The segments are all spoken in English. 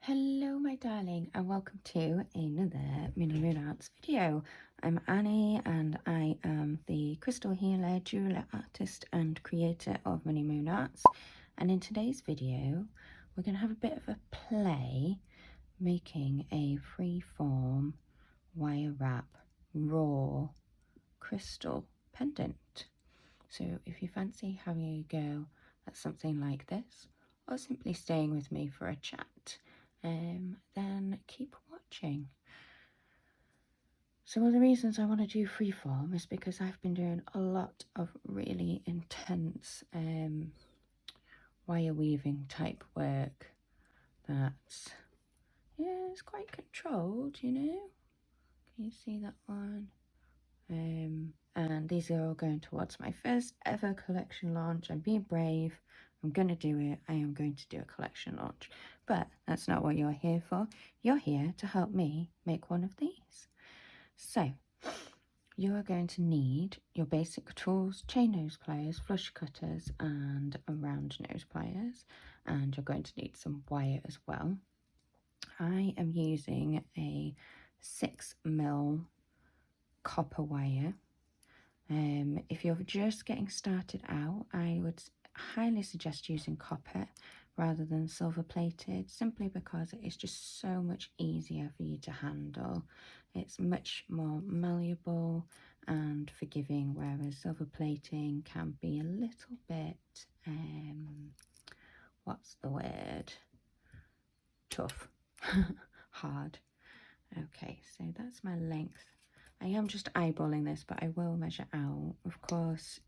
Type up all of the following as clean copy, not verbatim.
Hello my darling and welcome to another mini moon arts video. I'm Annie and I am the crystal healer, jeweler, artist and creator of mini moon arts, and in today's video we're going to have a bit of a play making a freeform wire wrap raw crystal pendant. So if you fancy having a go at something like this or simply staying with me for a chat, then keep watching. So one of the reasons I want to do freeform is because I've been doing a lot of really intense wire weaving type work that's, yeah, it's quite controlled, you know. Can you see that one? And these are all going towards my first ever collection launch. I'm being brave. I'm going to do it. I am going to do a collection launch. But that's not what you're here for. You're here to help me make one of these. So you are going to need your basic tools, chain nose pliers, flush cutters and round nose pliers. And you're going to need some wire as well. I am using a 6mm copper wire. If you're just getting started out, I would highly suggest using copper rather than silver plated, simply because it is just so much easier for you to handle. It's much more malleable and forgiving, whereas silver plating can be a little bit what's the word, tough. Hard. Okay, so that's my length. I am just eyeballing this, but I will measure out. Of course,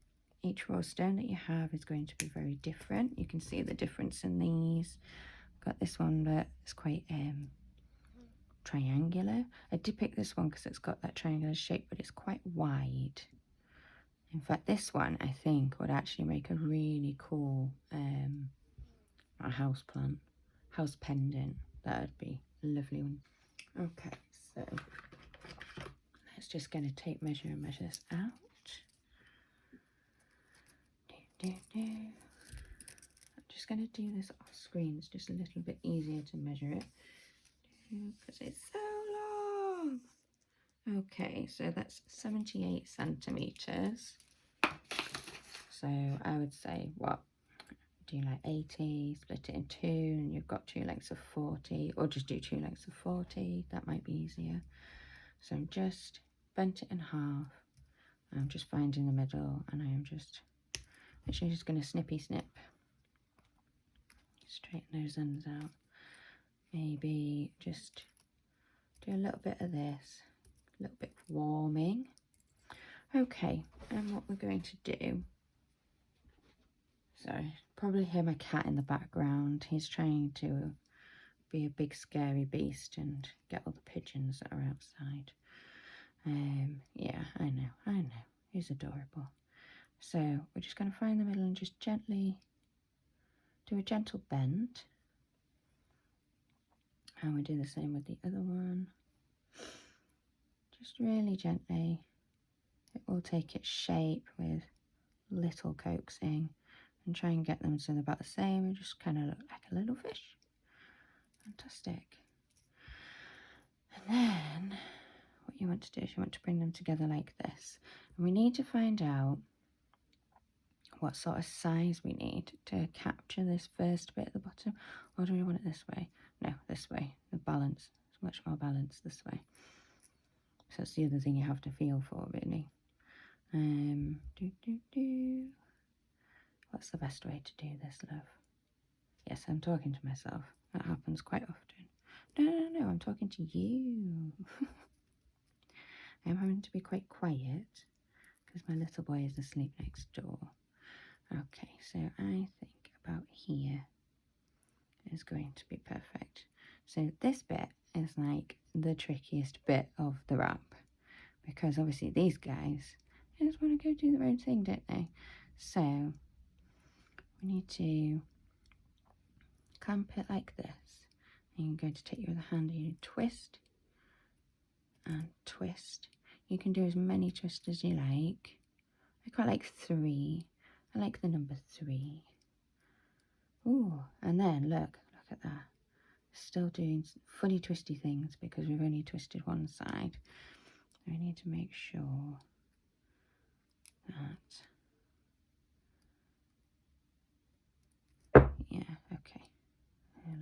each raw stone that you have is going to be very different. You can see the difference in these. I've got this one that is quite triangular. I did pick this one because it's got that triangular shape, but it's quite wide. In fact, this one I think would actually make a really cool house pendant. That would be a lovely one. Okay, so let's just get a tape measure and measure this out. I'm just going to do this off screen. It's just a little bit easier to measure it because it's so long. Okay, so that's 78 centimeters. So I would say, what, do like 80, split it in two, and you've got 2 lengths of 40, or just do 2 lengths of 40. That might be easier. So I'm just bent it in half. I'm just finding the middle, and I am just actually just going to snippy snip. Straighten those ends out. Maybe just do a little bit of this, a little bit of warming. Okay, and what we're going to do, so probably hear my cat in the background. He's trying to be a big scary beast and get all the pigeons that are outside. Yeah, I know, he's adorable. So we're just going to find the middle and just gently do a gentle bend. And we do the same with the other one. Just really gently. It will take its shape with little coaxing and try and get them so they're about the same and just kind of look like a little fish. Fantastic. And then what you want to do is you want to bring them together like this. And we need to find out what sort of size we need to capture this first bit at the bottom. Or do we want it this way? No, this way. The balance is much more balanced this way. So that's the other thing you have to feel for, really. What's the best way to do this, love? Yes, I'm talking to myself. That happens quite often. No, I'm talking to you. I'm having to be quite quiet because my little boy is asleep next door. Okay, so I think about here is going to be perfect. So this bit is like the trickiest bit of the wrap because obviously these guys just want to go do their own thing, don't they? So we need to clamp it like this. And you're going to take your other hand and you twist and twist. You can do as many twists as you like. I quite like 3. I like the number 3. Ooh, and then look at that. still doing funny twisty things because we've only twisted one side. We need to make sure that, yeah, okay,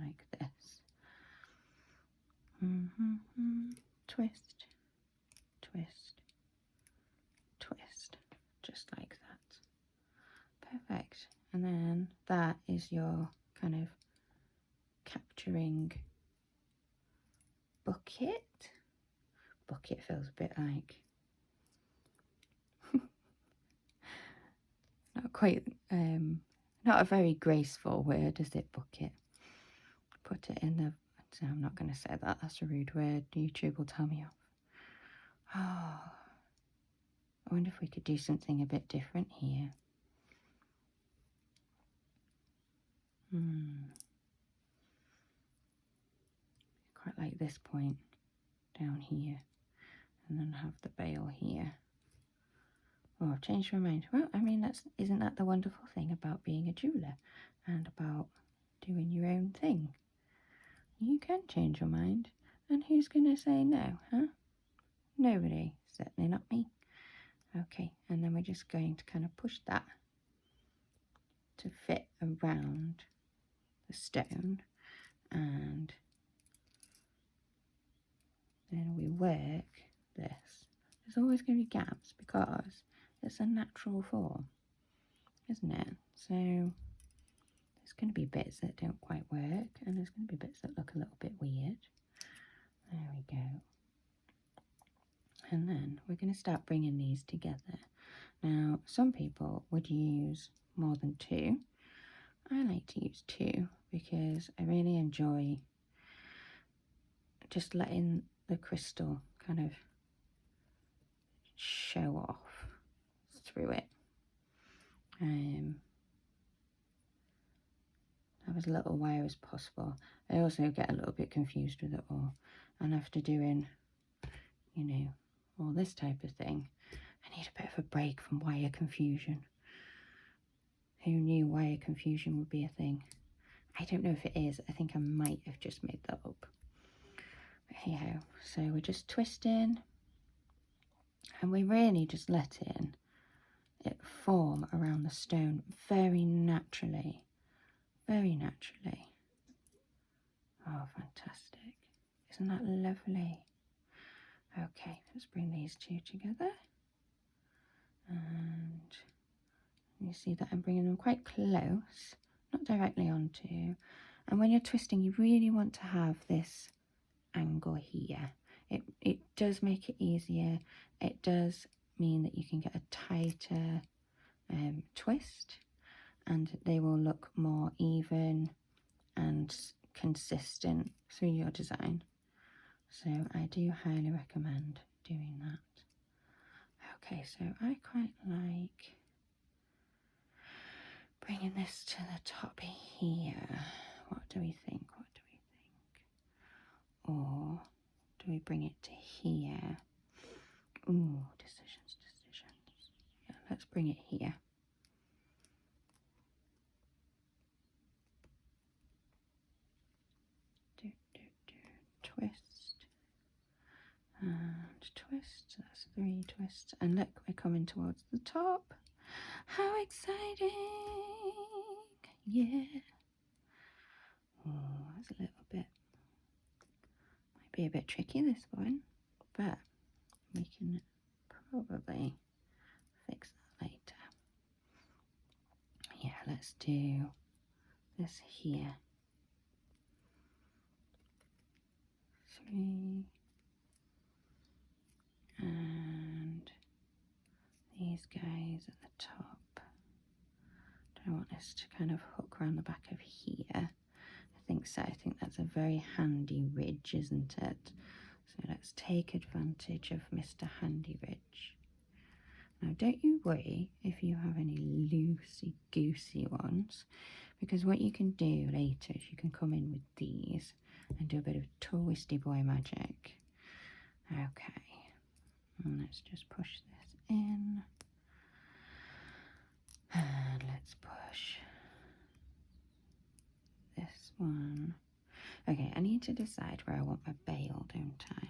like this. Twist, twist, twist, just like that. Perfect. And then that is your kind of capturing bucket. Bucket feels a bit like not quite, not a very graceful word, is it, bucket? Put it in the, so I'm not going to say that, that's a rude word, YouTube will tell me off. Oh, I wonder if we could do something a bit different here. Quite like this point down here, and then have the bail here. Oh, I've changed my mind. Well, I mean, isn't that the wonderful thing about being a jeweler and about doing your own thing? You can change your mind, and who's going to say no, huh? Nobody, certainly not me. Okay, and then we're just going to kind of push that to fit around the stone, and then we work this. There's always going to be gaps because it's a natural form, isn't it? So there's going to be bits that don't quite work, and there's going to be bits that look a little bit weird. There we go. And then we're going to start bringing these together. Now, some people would use more than two. I like to use two because I really enjoy just letting the crystal kind of show off through it. Have as little wire as possible. I also get a little bit confused with it all, and after doing, you know, all this type of thing, I need a bit of a break from wire confusion. Who knew wire confusion would be a thing? I don't know if it is. I think I might have just made that up. But hey ho. So we're just twisting, and we're really just letting it form around the stone very naturally. Very naturally. Oh, fantastic. Isn't that lovely? Okay, let's bring these two together. And you see that I'm bringing them quite close, not directly onto. And when you're twisting, you really want to have this angle here. It does make it easier. It does mean that you can get a tighter twist, and they will look more even and consistent through your design. So I do highly recommend doing that. Okay, so I quite like bringing this to the top here. What do we think? What do we think? Or do we bring it to here? Ooh, decisions. Yeah, let's bring it here. Twist and twist. That's 3 twists, and look, we're coming towards the top. How exciting! Yeah. Oh, that's a little bit, might be a bit tricky, this one, but we can probably fix that later. Yeah, let's do this here. 3, and these guys at the top. I want this to kind of hook around the back of here. I think so. I think that's a very handy ridge, isn't it? So let's take advantage of Mr. Handy Ridge. Now, don't you worry if you have any loosey-goosey ones, because what you can do later is you can come in with these and do a bit of twisty boy magic. Okay, and let's just push this in. And let's push this one. Okay, I need to decide where I want my bail, don't I?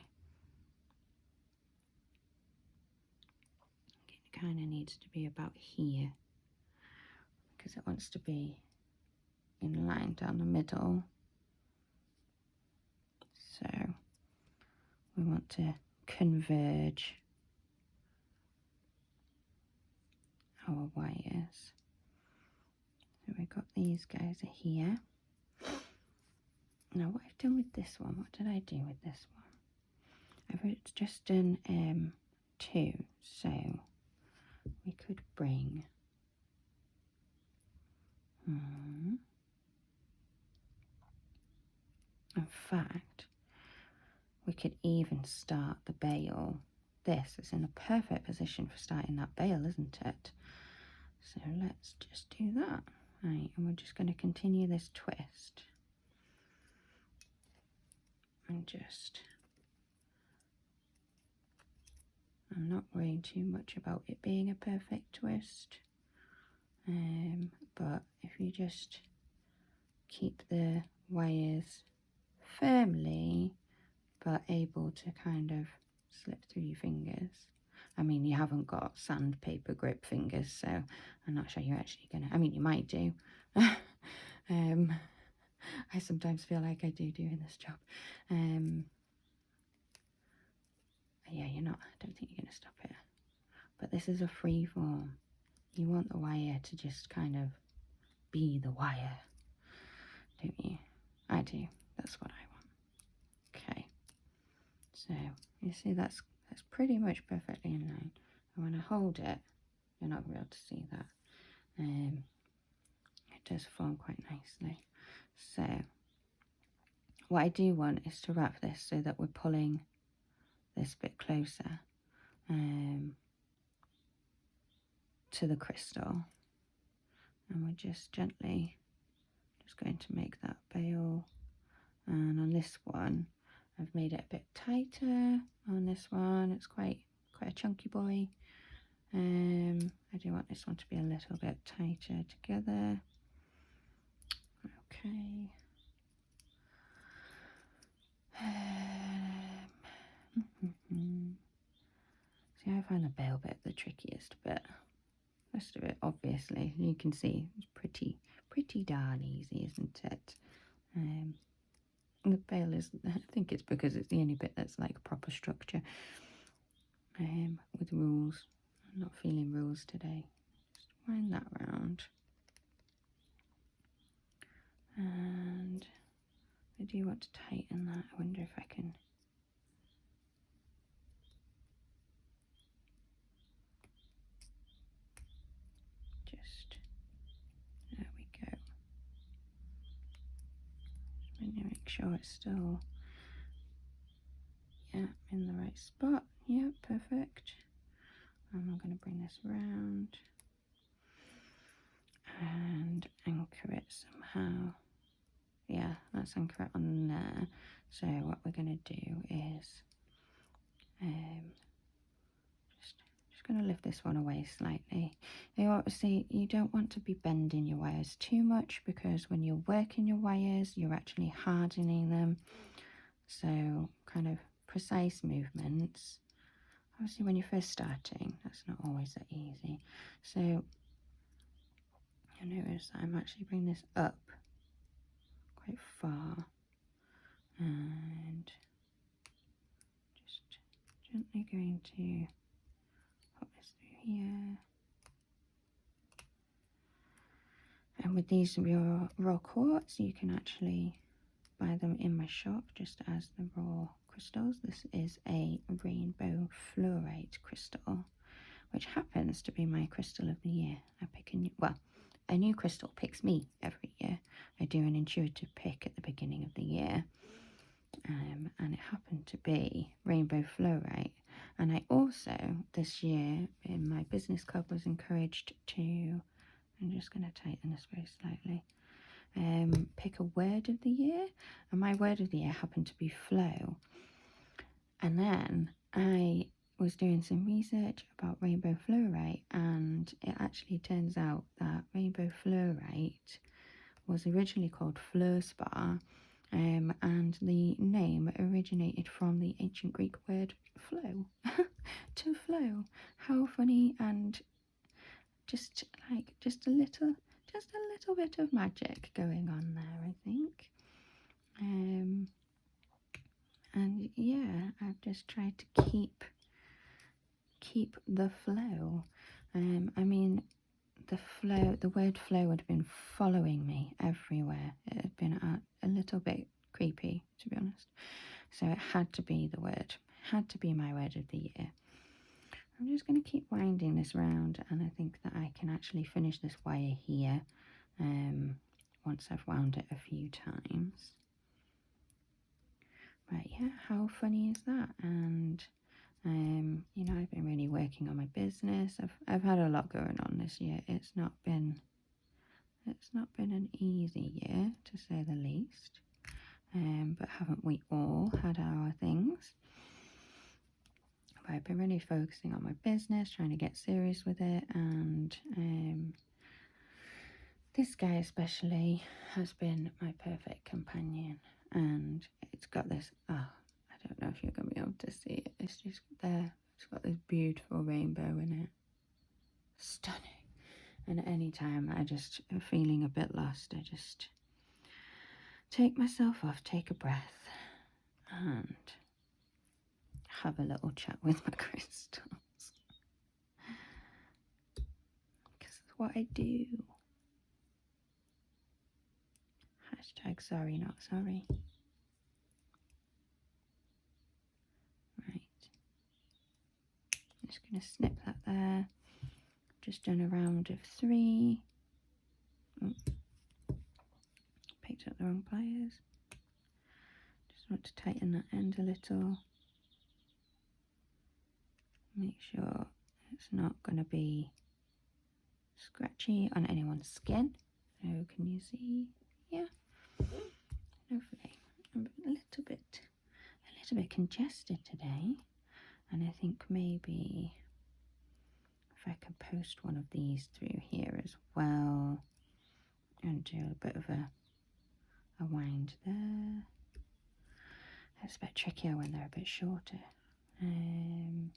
It kind of needs to be about here because it wants to be in line down the middle. So we want to converge our wires. So we've got these guys are here. Now what I've done with this one, what did I do with this one? I've just done 2, so we could bring in fact we could even start the bail. This is in a perfect position for starting that bail, isn't it? So let's just do that. Right, and we're just going to continue this twist and just, I'm not worrying too much about it being a perfect twist, but if you just keep the wires firmly but able to kind of slip through your fingers. I mean, you haven't got sandpaper grip fingers, so I'm not sure you're actually gonna, I mean, you might do. I sometimes feel like I do doing this job. Yeah, you're not, I don't think you're gonna stop it. But this is a free form. You want the wire to just kind of be the wire, don't you? I do, that's what I want. Okay, so you see that's pretty much perfectly in line. And when I hold it, you're not going to be able to see that. It does form quite nicely. So what I do want is to wrap this so that we're pulling this bit closer to the crystal. And we're just gently just going to make that bail. And on this one, I've made it a bit tighter. On this one, it's quite a chunky boy. I do want this one to be a little bit tighter together. Okay. See, I find the bail bit the trickiest bit. The rest of it, obviously, you can see it's pretty darn easy, isn't it? The bail is, I think it's because it's the only bit that's like proper structure. With rules. I'm not feeling rules today. Just wind that round. And I do want to tighten that. I wonder if I can just, there we go. Just going to make sure it's still, yeah, in the right spot. Yeah, perfect. And I'm going to bring this around and anchor it somehow. Yeah, let's anchor it on there. So what we're going to do is just going to lift this one away slightly. You obviously, you don't want to be bending your wires too much because when you're working your wires, you're actually hardening them. So kind of precise movements. Obviously when you're first starting, that's not always that easy. So you'll notice that I'm actually bringing this up quite far and just gently going to pop this through here. And with these raw quartz, you can actually buy them in my shop just as the raw crystals. This is a rainbow fluorite crystal, which happens to be my crystal of the year. I pick a new crystal picks me every year. I do an intuitive pick at the beginning of the year. And it happened to be rainbow fluorite. And I also, this year, in my business club, was encouraged to, I'm just going to tighten this very slightly, pick a word of the year. And my word of the year happened to be flow. And then I was doing some research about rainbow fluorite, and it actually turns out that rainbow fluorite was originally called fluorspar, and the name originated from the ancient Greek word flow. To flow. How funny, and just like just a little bit of magic going on there, I think. And yeah, I've just tried to keep the flow. I mean, the word flow had been following me everywhere. It had been a little bit creepy, to be honest. So it had to be the word, had to be my word of the year. I'm just going to keep winding this round, and I think that I can actually finish this wire here once I've wound it a few times. Right, yeah, how funny is that? And you know, I've been really working on my business. I've had a lot going on this year. It's not been an easy year, to say the least. But haven't we all had our things? But I've been really focusing on my business, trying to get serious with it, and this guy especially has been my perfect companion. And it's got this, I don't know if you're going to be able to see it, it's just there, it's got this beautiful rainbow in it, stunning. And any time I just am feeling a bit lost, I just take myself off, take a breath, and have a little chat with my crystals. Because it's what I do. Hashtag sorry, not sorry. Right. I'm just going to snip that there. Just done a round of 3. Oh, picked up the wrong pliers. Just want to tighten that end a little. Make sure it's not going to be scratchy on anyone's skin. So can you see? Yeah. Lovely. I'm a little bit congested today, and I think maybe if I can post one of these through here as well and do a bit of a wind there. It's a bit trickier when they're a bit shorter. Try and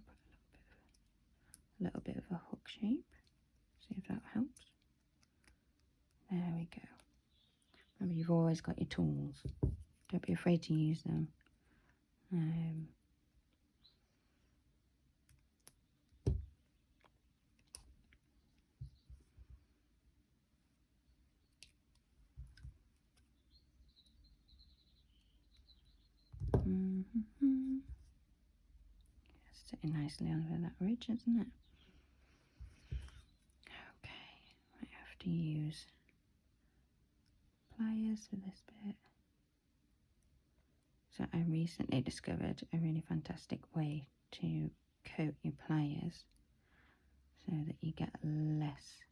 put a little bit of a hook shape. See if that helps. There we go. Remember, you've always got your tools. Don't be afraid to use them. It's sitting nicely under that ridge, isn't it? Okay, I have to use pliers for this bit. So I recently discovered a really fantastic way to coat your pliers so that you get less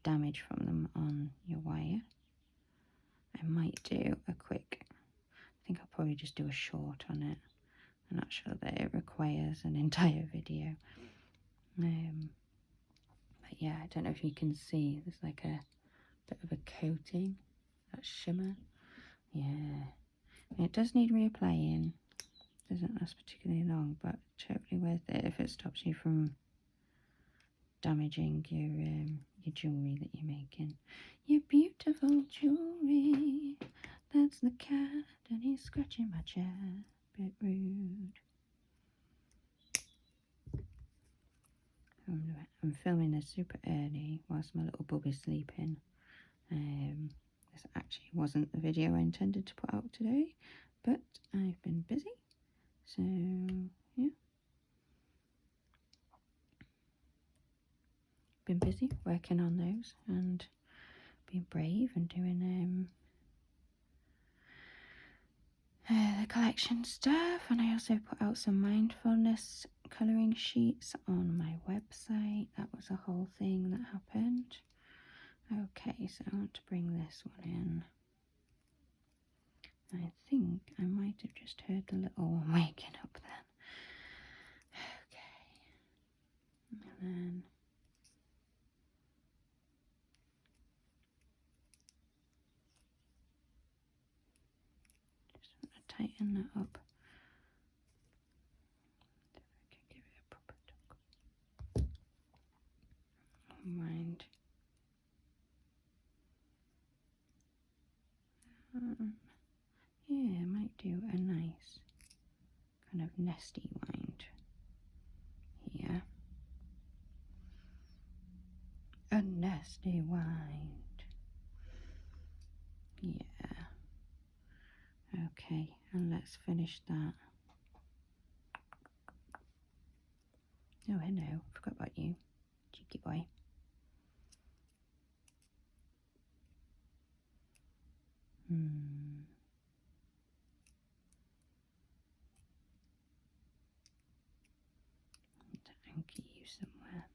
damage from them on your wire. I might do a quick, I think I'll probably just do a short on it. I'm not sure that it requires an entire video. But yeah, I don't know if you can see, there's like a bit of a coating, that shimmer. Yeah, it does need reapplying. Doesn't last particularly long, but totally worth it if it stops you from damaging your jewellery that you're making. Your beautiful jewellery. That's the cat and he's scratching my chair. Bit rude. I'm filming this super early whilst my little bub is sleeping. This actually wasn't the video I intended to put out today, but I've been busy, so yeah. Been busy working on those and being brave and doing the collection stuff. And I also put out some mindfulness colouring sheets on my website. That was a whole thing that happened. Okay, so I want to bring this one in. I think I might have just heard the little one waking up then. then just want to tighten that up. If I can give it a proper tug. Mind. Yeah, I might do a nice kind of nesty wind here. A nesty wind. Yeah. Okay, and let's finish that. Oh, hello. Forgot about you, cheeky boy. Anchor you somewhere.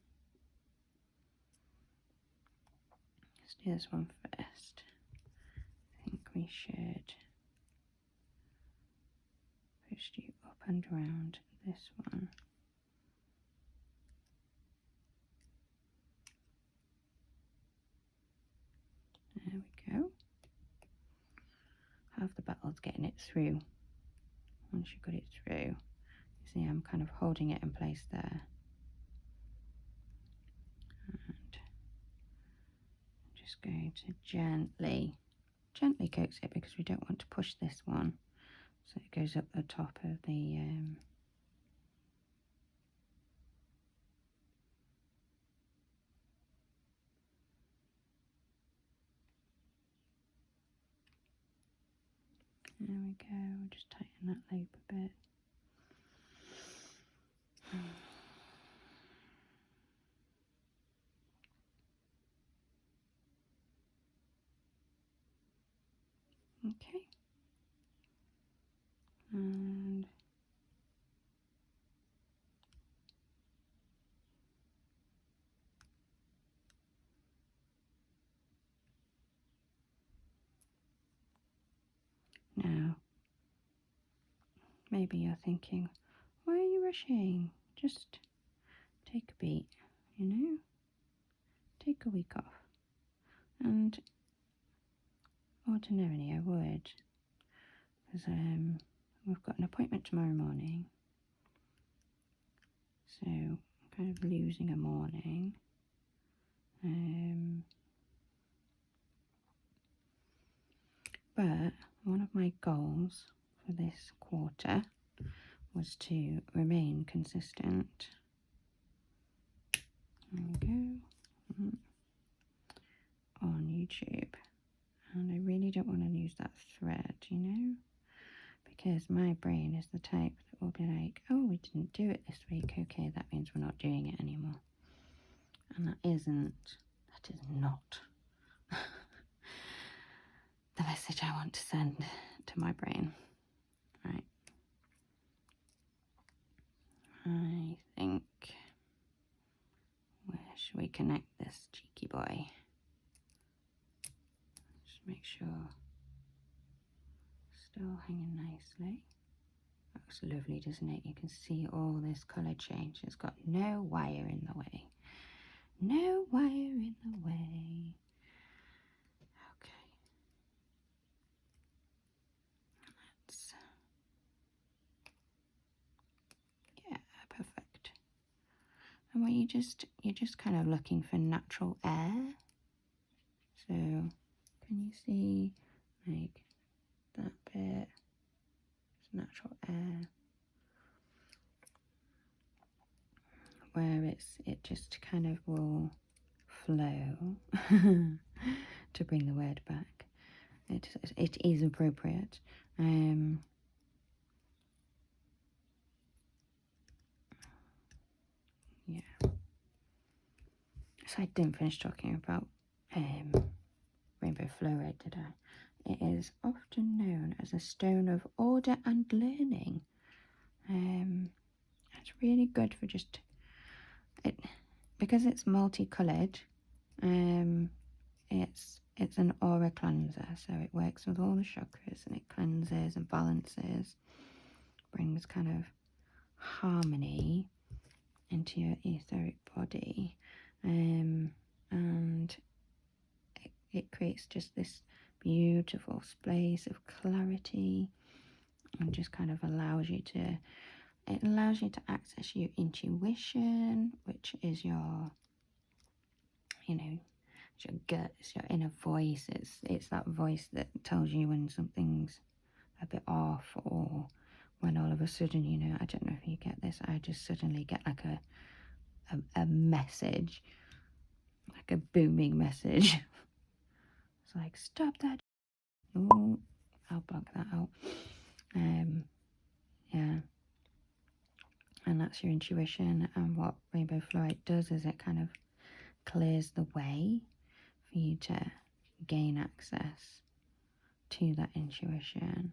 Let's do this one first. I think we should push you up and around this one. There we go. Half the battle's getting it through. Once you've got it through, you see I'm kind of holding it in place there. And I'm just going to gently coax it because we don't want to push this one. So it goes up the top of the there we go, we'll just tighten that loop a bit. Okay. And now, maybe you're thinking, why are you rushing? Just take a beat, you know? Take a week off. And ordinarily I would, because we've got an appointment tomorrow morning. So I'm kind of losing a morning. But one of my goals for this quarter was to remain consistent. There we go. On YouTube. And I really don't want to lose that thread, you know? Because my brain is the type that will be like, oh, we didn't do it this week. Okay, that means we're not doing it anymore. And that is not the message I want to send to my brain. Right. I think, where should we connect this cheeky boy? Just make sure still hanging nicely. That looks lovely, doesn't it? You can see all this colour change. It's got no wire in the way. No wire in the way. Okay. Let's, yeah, perfect. And what you're just kind of looking for natural air. So can you see like that bit? It's natural air. Where it just kind of will flow to bring the word back. It is appropriate. Yeah. So I didn't finish talking about rainbow fluorite, did I? It is often known as a stone of order and learning. It's really good for just it because it's multicoloured. It's an aura cleanser, so it works with all the chakras and it cleanses and balances, brings kind of harmony into your etheric body, and it creates just this beautiful space of clarity, and just kind of allows you to access your intuition, which is your, you know, it's your gut, it's your inner voice. It's that voice that tells you when something's a bit off, or when all of a sudden, you know, I don't know if you get this, I just suddenly get like a message, like a booming message. It's like, stop that. Oh, I'll block that out. Yeah. And that's your intuition. And what Rainbow Fluorite does is it kind of clears the way for you to gain access to that intuition.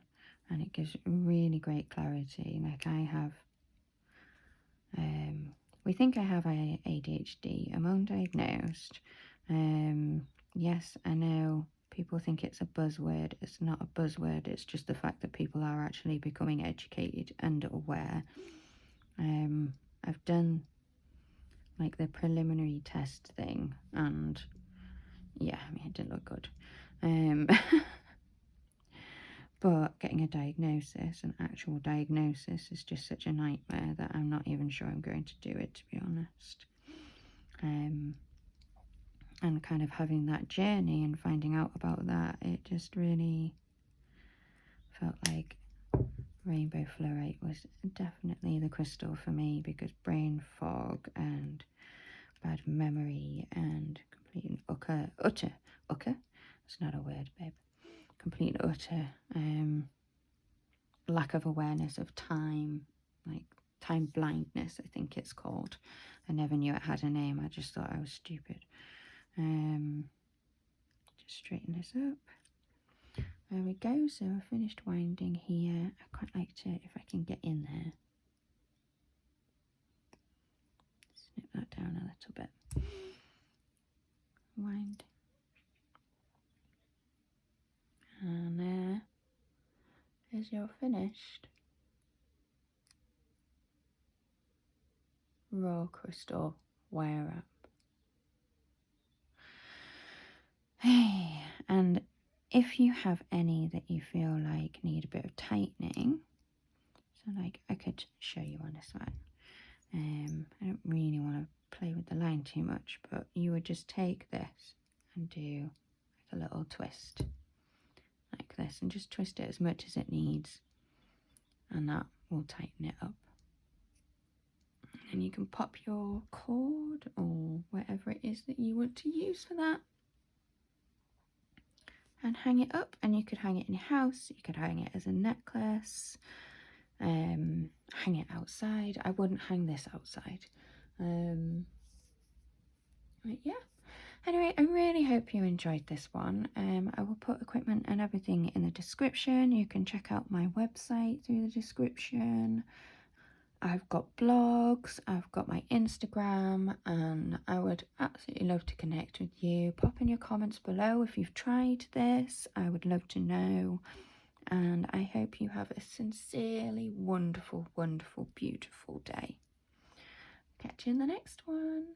And it gives really great clarity. Like I have, we think I have ADHD. I'm undiagnosed. Yes, I know people think it's a buzzword. It's not a buzzword. It's just the fact that people are actually becoming educated and aware. I've done like the preliminary test thing, and yeah, I mean, it didn't look good. But getting a diagnosis, an actual diagnosis, is just such a nightmare that I'm not even sure I'm going to do it, to be honest. And kind of having that journey and finding out about that, it just really felt like Rainbow Fluorite was definitely the crystal for me, because brain fog and bad memory and complete and utter, it's not a word, babe, complete and utter lack of awareness of time, like time blindness, I think it's called. I never knew it had a name. I just thought I was stupid. Just straighten this up. There we go. So I finished winding here. I quite like to, if I can get in there, snip that down a little bit. Wind. And there is your finished raw crystal wire up. Hey, and if you have any that you feel like need a bit of tightening, so like I could show you on this one. I don't really want to play with the line too much, but you would just take this and do like a little twist like this, and just twist it as much as it needs, and that will tighten it up. And you can pop your cord or whatever it is that you want to use for that, and hang it up. And you could hang it in your house, you could hang it as a necklace, hang it outside. I wouldn't hang this outside. But yeah, anyway, I really hope you enjoyed this one. I will put equipment and everything in the description. You can check out my website through the description. I've got blogs, I've got my Instagram, and I would absolutely love to connect with you. Pop in your comments below if you've tried this. I would love to know. And I hope you have a sincerely wonderful, wonderful, beautiful day. Catch you in the next one.